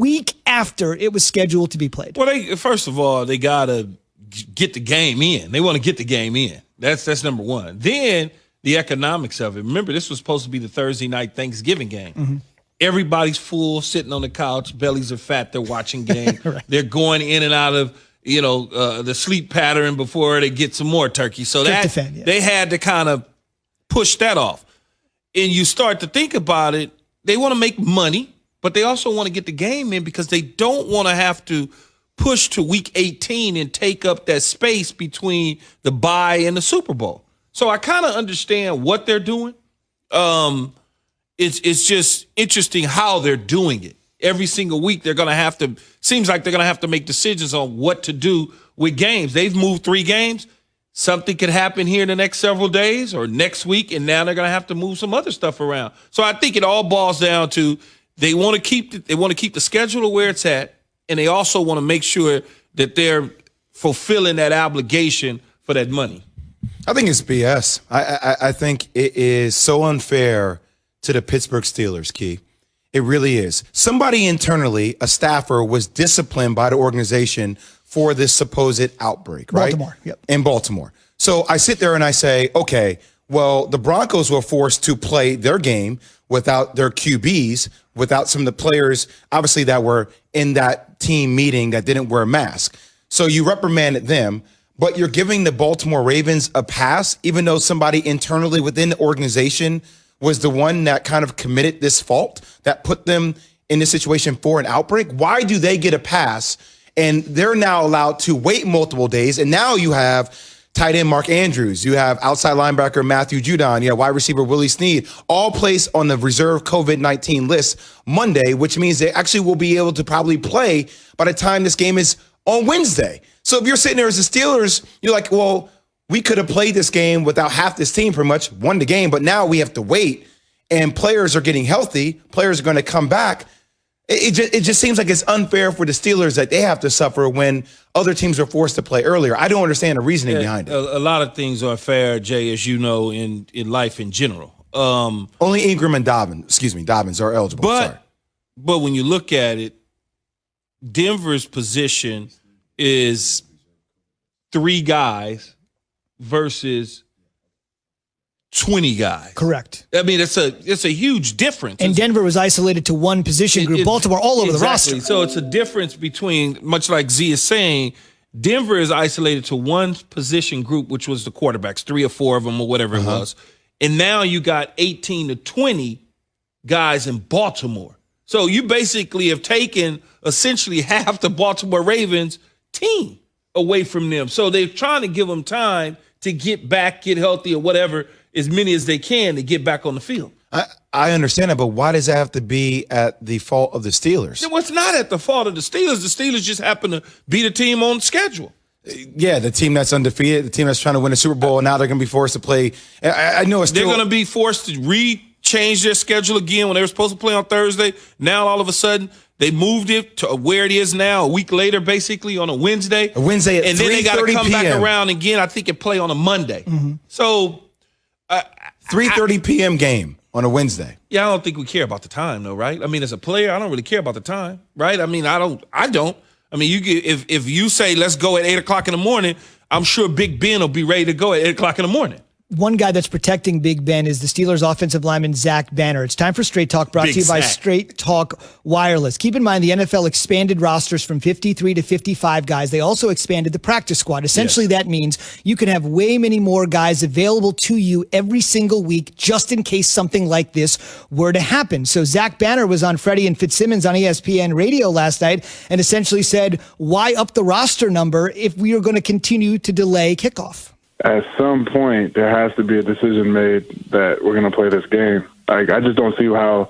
week after it was scheduled to be played. Well, first of all, they got to get the game in. They want to get the game in. That's number one. Then the economics of it. Remember, this was supposed to be the Thursday night Thanksgiving game. Mm-hmm. Everybody's full, sitting on the couch. Bellies are fat. They're watching game. Right. They're going in and out of the sleep pattern before they get some more turkey. So they had to kind of push that off. And you start to think about it, they want to make money, but they also want to get the game in because they don't want to have to push to week 18 and take up that space between the bye and the Super Bowl. So I kind of understand what they're doing. It's just interesting how they're doing it. Every single week seems like they're going to have to make decisions on what to do with games. They've moved 3 games. Something could happen here in the next several days or next week, and now they're going to have to move some other stuff around. So I think it all boils down to they want to keep the schedule where it's at, and they also want to make sure that they're fulfilling that obligation for that money. I think it's BS. I think it is so unfair to the Pittsburgh Steelers, Key. It really is. Somebody internally, a staffer, was disciplined by the organization for this supposed outbreak, right? Baltimore, yep. In Baltimore. So I sit there and I say, okay, well, the Broncos were forced to play their game without their QBs, without some of the players, obviously, that were in that team meeting that didn't wear a mask. So you reprimanded them, but you're giving the Baltimore Ravens a pass, even though somebody internally within the organization was the one that kind of committed this fault, that put them in this situation for an outbreak. Why do they get a pass? And they're now allowed to wait multiple days. And now you have tight end Mark Andrews. You have outside linebacker Matthew Judon. You have wide receiver Willie Snead, all placed on the reserve COVID-19 list Monday, which means they actually will be able to probably play by the time this game is on Wednesday. So if you're sitting there as the Steelers, you're like, well, we could have played this game without half this team pretty much, won the game, but now we have to wait. And players are getting healthy. Players are going to come back. It just seems like it's unfair for the Steelers that they have to suffer when other teams are forced to play earlier. I don't understand the reasoning behind it. A lot of things are fair, Jay, as you know, in life in general. Only Ingram and Dobbins are eligible. But when you look at it, Denver's position is 3 guys versus 20 guys. Correct. I mean, it's a huge difference. And Denver was isolated to one position group. Baltimore all over the roster. So it's a difference between, much like Z is saying, Denver is isolated to one position group, which was the quarterbacks, 3 or 4 of them or whatever it was. And now you got 18 to 20 guys in Baltimore. So you basically have taken essentially half the Baltimore Ravens team away from them. So they're trying to give them time to get back, get healthy or whatever, as many as they can to get back on the field. I understand that, but why does that have to be at the fault of the Steelers? Well, it's not at the fault of the Steelers. The Steelers just happen to be the team on schedule. Yeah, the team that's undefeated, the team that's trying to win a Super Bowl, and now they're going to be forced to play. I know it's they're going to be forced to change their schedule again when they were supposed to play on Thursday. Now, all of a sudden, they moved it to where it is now, a week later, basically, on a Wednesday. A Wednesday at 3:30 p.m. And then they got to come back around again, I think, and play on a Monday. Mm-hmm. So 3:30 p.m. game on a Wednesday. Yeah, I don't think we care about the time, though, right? I mean, as a player, I don't really care about the time, right? I mean, I don't. I mean, if you say, let's go at 8 o'clock in the morning, I'm sure Big Ben will be ready to go at 8 o'clock in the morning. One guy that's protecting Big Ben is the Steelers offensive lineman, Zach Banner. It's time for Straight Talk, brought to you by Straight Talk Wireless. Keep in mind, the NFL expanded rosters from 53 to 55 guys. They also expanded the practice squad. Essentially, That means you can have way many more guys available to you every single week, just in case something like this were to happen. So Zach Banner was on Freddie and Fitzsimmons on ESPN Radio last night and essentially said, why up the roster number if we are going to continue to delay kickoff? At some point, there has to be a decision made that we're going to play this game. Like, I just don't see how,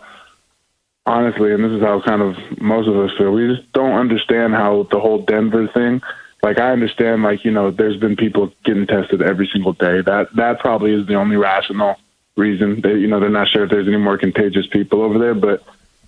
honestly, and this is how kind of most of us feel, we just don't understand how the whole Denver thing, like, I understand, like, you know, there's been people getting tested every single day. That probably is the only rational reason. They, you know, they're not sure if there's any more contagious people over there. But,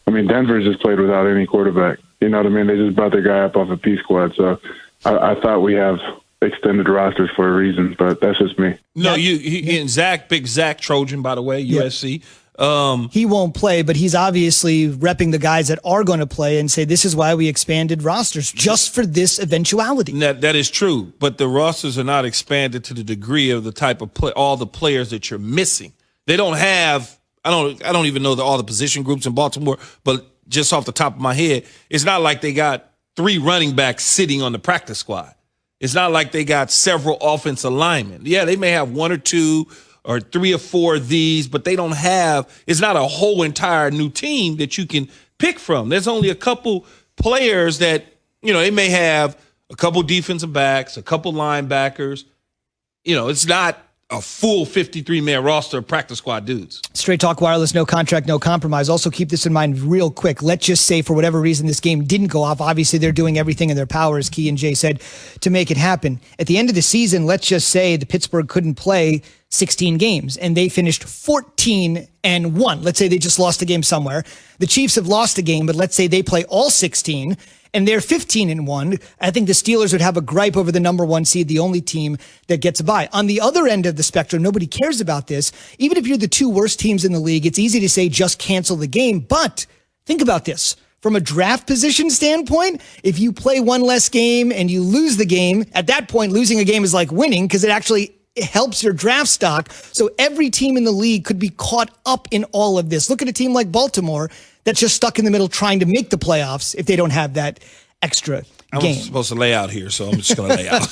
I mean, Denver's just played without any quarterback. You know what I mean? They just brought their guy up off a P squad. So I thought we have extended rosters for a reason, but that's just me. No, and Zach, big Zach Trojan, by the way, USC. He won't play, but he's obviously repping the guys that are going to play and say this is why we expanded rosters, just for this eventuality. That is true, but the rosters are not expanded to the degree of the type of all the players that you're missing. They don't have. I don't even know all the position groups in Baltimore, but just off the top of my head, it's not like they got 3 running backs sitting on the practice squad. It's not like they got several offensive linemen. Yeah, they may have 1 or 2 or 3 or 4 of these, but they don't have, it's not a whole entire new team that you can pick from. There's only a couple players that, they may have a couple defensive backs, a couple linebackers. It's not a full 53-man roster of practice squad dudes. Straight Talk Wireless, no contract, no compromise. Also keep this in mind real quick. Let's just say for whatever reason this game didn't go off. Obviously, they're doing everything in their power, as Key and Jay said, to make it happen. At the end of the season, let's just say the Pittsburgh couldn't play 16 games and they finished 14-1. Let's say they just lost a game somewhere. The Chiefs have lost a game, but let's say they play all 16 and they're 15-1. I think the Steelers would have a gripe over the number 1 seed, the only team that gets a bye. On the other end of the spectrum, nobody cares about this. Even if you're the 2 worst teams in the league, it's easy to say just cancel the game. But think about this. From a draft position standpoint, if you play 1 less game and you lose the game, at that point, losing a game is like winning because it helps your draft stock. So every team in the league could be caught up in all of this. Look at a team like Baltimore that's just stuck in the middle trying to make the playoffs if they don't have that extra game. I'm supposed to lay out here, so I'm just going to lay out.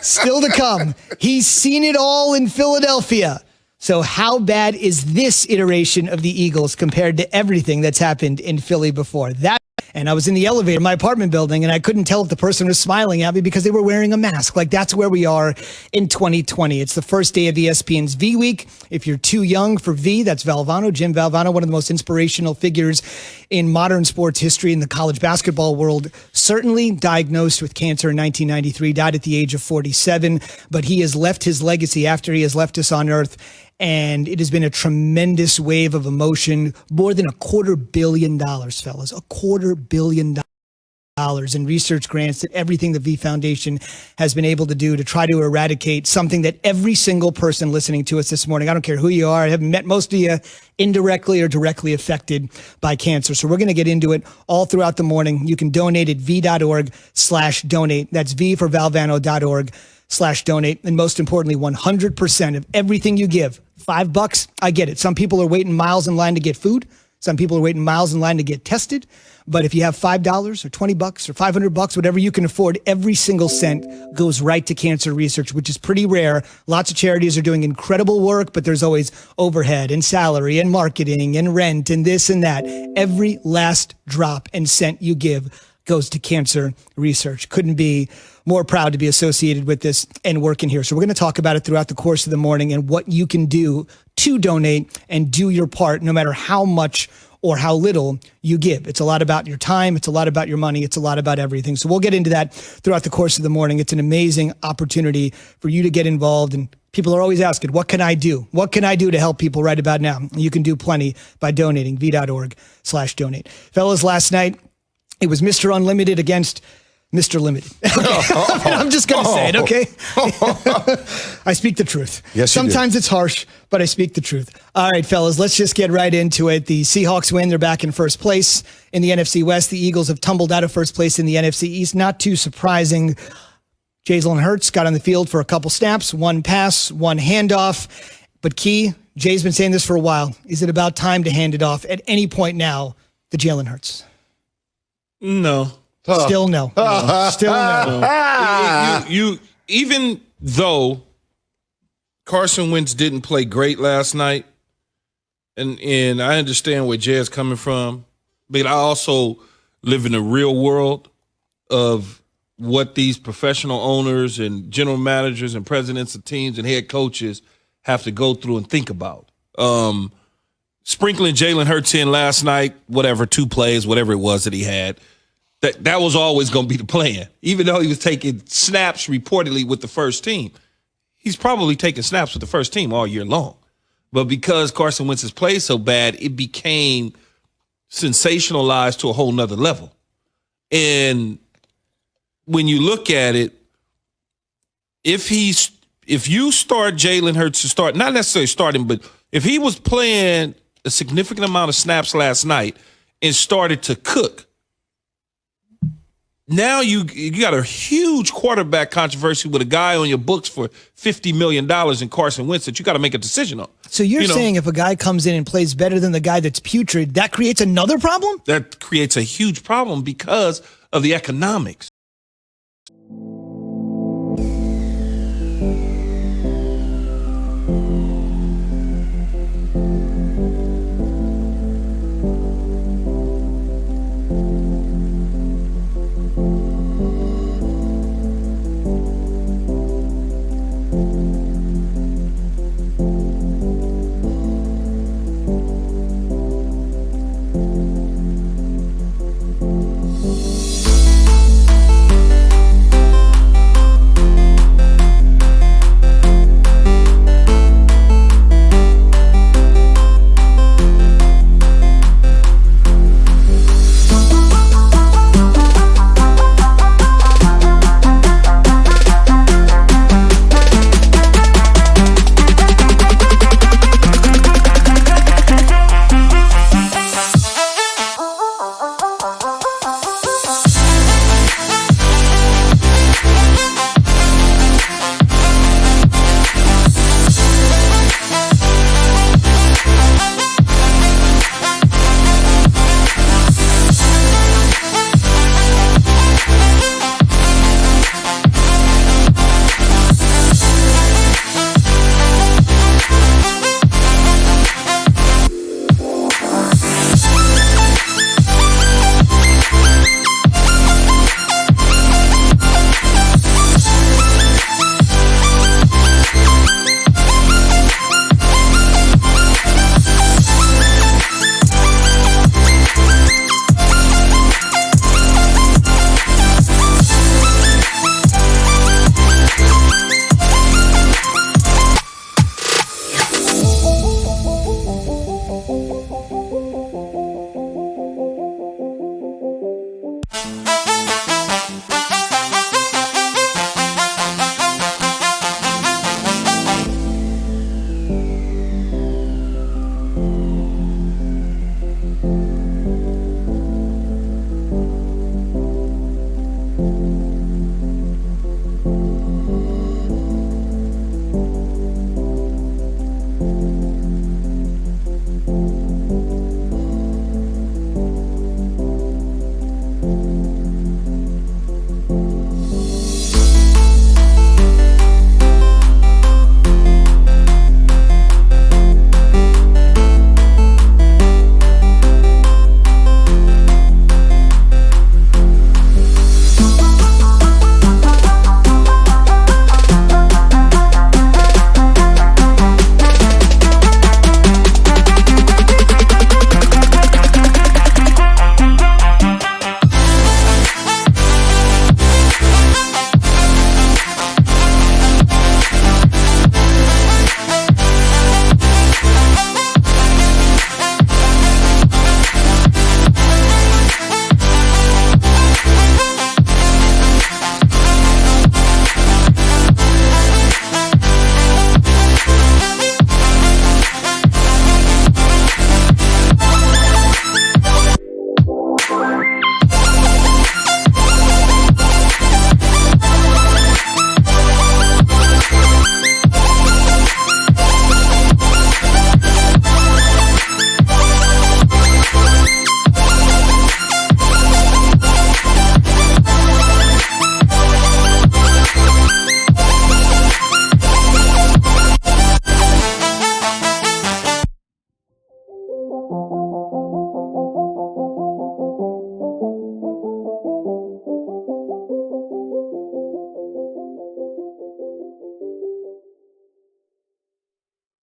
Still to come. He's seen it all in Philadelphia. So how bad is this iteration of the Eagles compared to everything that's happened in Philly before? And I was in the elevator in my apartment building, and I couldn't tell if the person was smiling at me because they were wearing a mask. Like, that's where we are in 2020. It's the first day of ESPN's V Week. If you're too young for V, that's Valvano, Jim Valvano, one of the most inspirational figures in modern sports history in the college basketball world. Certainly diagnosed with cancer in 1993, died at the age of 47, but he has left his legacy after he has left us on earth. And it has been a tremendous wave of emotion, more than $250 million, fellas, $250 million in research grants that everything the V Foundation has been able to do to try to eradicate something that every single person listening to us this morning, I don't care who you are, I haven't met most of you, indirectly or directly affected by cancer. So we're going to get into it all throughout the morning. You can donate at v.org/donate. That's V for Valvano.org/donate. And most importantly, 100% of everything you give, $5, I get it. Some people are waiting miles in line to get food. Some people are waiting miles in line to get tested. But if you have $5 or $20 or $500, whatever you can afford, every single cent goes right to cancer research, which is pretty rare. Lots of charities are doing incredible work, but there's always overhead and salary and marketing and rent and this and that. Every last drop and cent you give goes to cancer research. Couldn't be more proud to be associated with this and working here. So we're going to talk about it throughout the course of the morning and what you can do to donate and do your part, no matter how much or how little you give. It's a lot about your time. It's a lot about your money. It's a lot about everything. So we'll get into that throughout the course of the morning. It's an amazing opportunity for you to get involved. And people are always asking, what can I do? What can I do to help people right about now? You can do plenty by donating, v.org/donate. Fellas, last night, it was Mr. Unlimited against Mr. Limited. I'm just going to say it, okay? I speak the truth. Yes, sometimes it's harsh, but I speak the truth. All right, fellas, let's just get right into it. The Seahawks win. They're back in first place in the NFC West. The Eagles have tumbled out of first place in the NFC East. Not too surprising. Jalen Hurts got on the field for a couple snaps, 1 pass, 1 handoff. But Key, Jay's been saying this for a while. Is it about time to hand it off at any point now to Jalen Hurts? No. Still no. Still no. You even though Carson Wentz didn't play great last night, and I understand where Jay is coming from, but I also live in the real world of what these professional owners and general managers and presidents of teams and head coaches have to go through and think about. Sprinkling Jalen Hurts in last night, whatever, 2 plays, whatever it was that he had, that was always going to be the plan. Even though he was taking snaps reportedly with the first team, he's probably taking snaps with the first team all year long. But because Carson Wentz has played so bad, it became sensationalized to a whole nother level. And when you look at it, if you start Jalen Hurts to start, not necessarily starting, but if he was playing a significant amount of snaps last night and started to cook. Now you got a huge quarterback controversy with a guy on your books for $50 million in Carson Wentz that you got to make a decision on. So you're saying if a guy comes in and plays better than the guy that's putrid, that creates another problem? That creates a huge problem because of the economics.